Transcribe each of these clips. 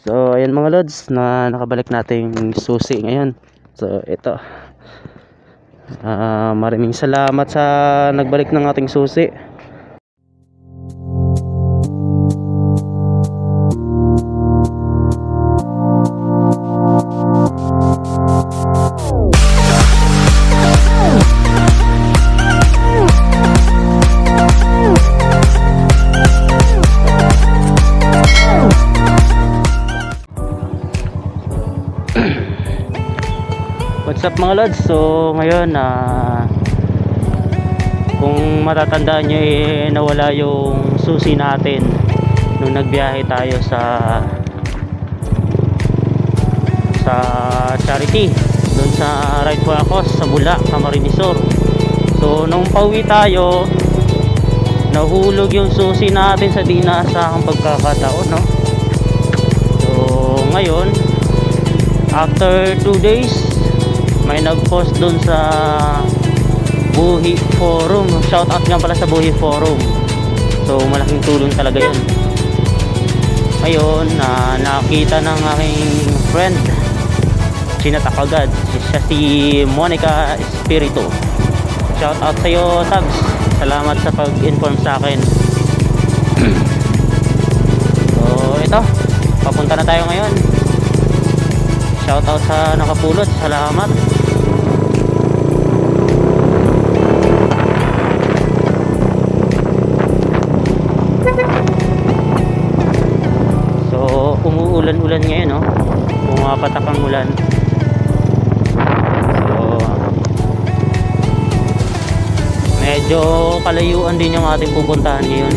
So ayan mga lods, na nakabalik natin susi ngayon. So ito, maraming salamat sa nagbalik ng ating susi. What's up mga lods? So ngayon kung matatandaan nyo nawala yung susi natin nung nagbiyahe tayo sa Charity doon sa Right for Acos sa Bula, Camarines Sur. So nung pauwi tayo, nahulog yung susi natin sa di inaasahang pagkakataon, no? So ngayon, after 2 days, may nag-post dun sa Buhi Forum. Shoutout nga pala sa Buhi Forum. So malaking tulong talaga yun. Ngayon, nakita ng aking friend, sinatak agad. Siya si Monica Espiritu. Shoutout sa iyo, Tabs. Salamat sa pag-inform sa akin. So ito, papunta na tayo ngayon. Shoutout sa nakapulot. Salamat. So umuulan-ulan ngayon, no? Pumapatak ang ulan. So medyo kalayuan din yung ating pupuntahan ngayon.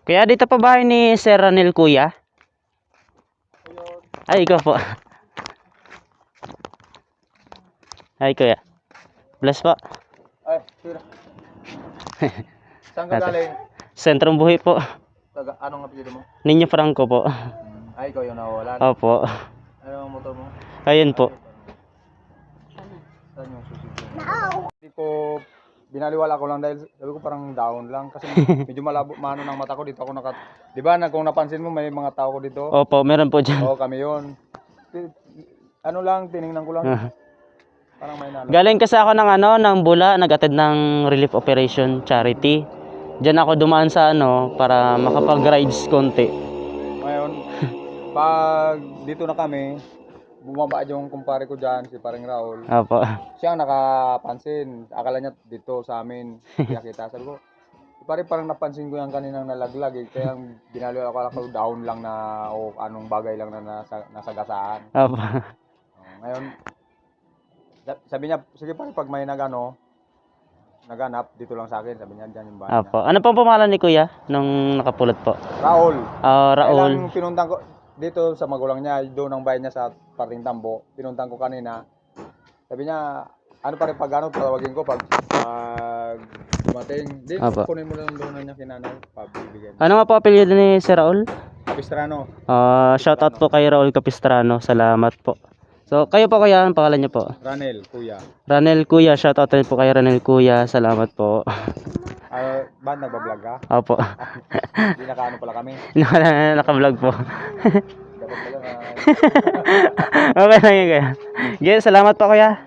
Kaya dito pa bahay ni Sir Ranel, kuya? Ay, ikaw po. Ay, kuya. Bless po. Ay, tira. Saan ka galing? Sentrong Buhay po. Anong apelyido mo? Ninyo Franco po. Ay, ikaw yung nawawalan. Opo. Ano ang motor mo? Ayun po. Saan yung susi ko? Hindi ko, binaliwala ko lang dahil sabi ko parang down lang. Kasi medyo malabo, mano ng mata ko dito ako Di ba, kung napansin mo may mga tao ko dito? Opo, meron po dyan. Oo, kami yun. Ano lang, tiningnan ko lang. Parang may nalo. Galing kasi ako ng Bula, nag-attend ng relief operation charity. Diyan ako dumaan sa para makapag-rides konti. Ngayon, pag dito na kami, bumaba yung kumpare ko dyan, si paring Raul. Opo. Siya ang nakapansin. Akala niya dito sa amin. Kaya kita. Sabi ko, parang napansin ko yung kaninang nalaglag. Kaya binaliwala ko ako down lang na o anong bagay lang na nasagasaan. Opo. Ngayon, sabi niya, sige pag may naganap dito lang sa akin. Sabi niya, dyan yung bahay niya. Opo. Ano pong pangalan ni kuya nung nakapulot po? Raul. Raul. Kailang pinuntan ko dito sa magulang niya, doon ang bahay niya sa Parting Tambo. Pinuntan ko kanina. Sabi niya, ano pa rin tawagin ko pag dumating. Di, kunin mo lang doon na niya kinanay. Pabibigyan. Ano nga po apelyido ni Sir Raul? Capistrano. Shout out po kay Raul Capistrano. Salamat po. So, kayo po kuya, ang pangalan niyo po? Ranel, kuya. Ranel kuya, shout out din po kay Ranel kuya. Salamat po. Ba nagbablog ka? Opo. Hindi nakaano pala kami. Naka-vlog po. Dapat pala na. Okay lang yun kuya. Okay, salamat po kuya.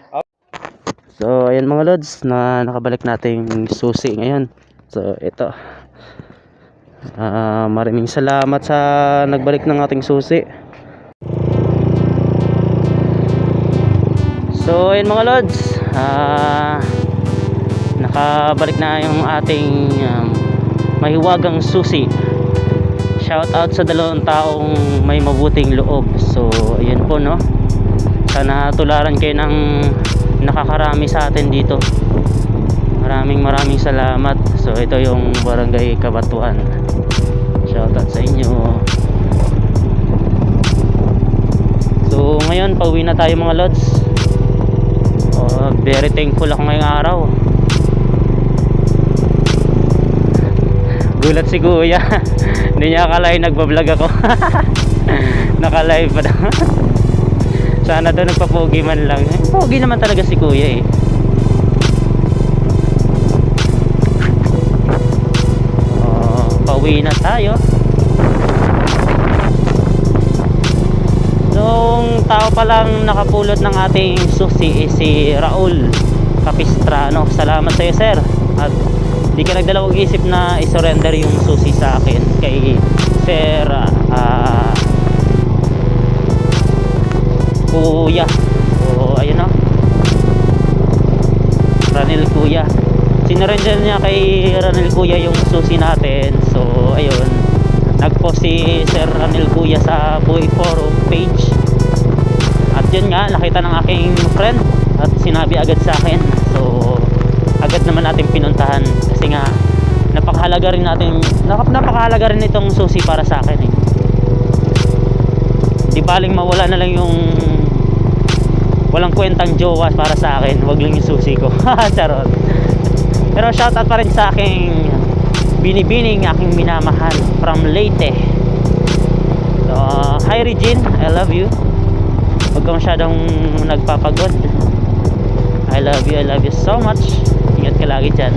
So, ayan mga lods, na nakabalik nating susi ngayon. So, ito. Maraming salamat sa nagbalik ng ating susi. So, ayan mga lods, nakabalik na yung ating mahiwagang susi. Shout out sa 2 taong may mabuting loob. So, ayan po no. Sana tularan kayo ng nakakarami sa atin dito. Maraming salamat. So, ito yung Barangay Kabatuan. Shout out sa inyo. So, ngayon pauwi na tayo mga lods. Very thankful ako ngayong araw. Gulat si kuya. Hindi niya akalain nagbablog ako. Nakalive pa daw. Sana daw nagpapogi man lang. Pogi naman talaga si kuya eh. Pauwi na tayo. Nung tao palang nakapulot ng ating susi si Raul Capistrano. Salamat sa iyo sir. At di ka nagdalawang isip na isurrender yung susi sa akin kay Sir Kuya. So ayun o, Ranel Kuya. Sinurrender niya kay Ranel Kuya yung susi natin. So ayun, nagpost si Sir Ranel Kuya sa Buhay Forum page. At yun nga, nakita ng aking friend at sinabi agad sa akin. So agad naman natin pinuntahan kasi nga napakahalaga rin itong susi para sa akin eh. Di baling mawala na lang yung walang kwentang jowa para sa akin, wag lang yung susi ko. Charot. Pero shoutout pa rin sa aking binibining, aking minamahal from Leyte. So, hi Regine, I love you. Huwag ka masyadong nagpapagod. I love you so much. Ingat ka lagi dyan.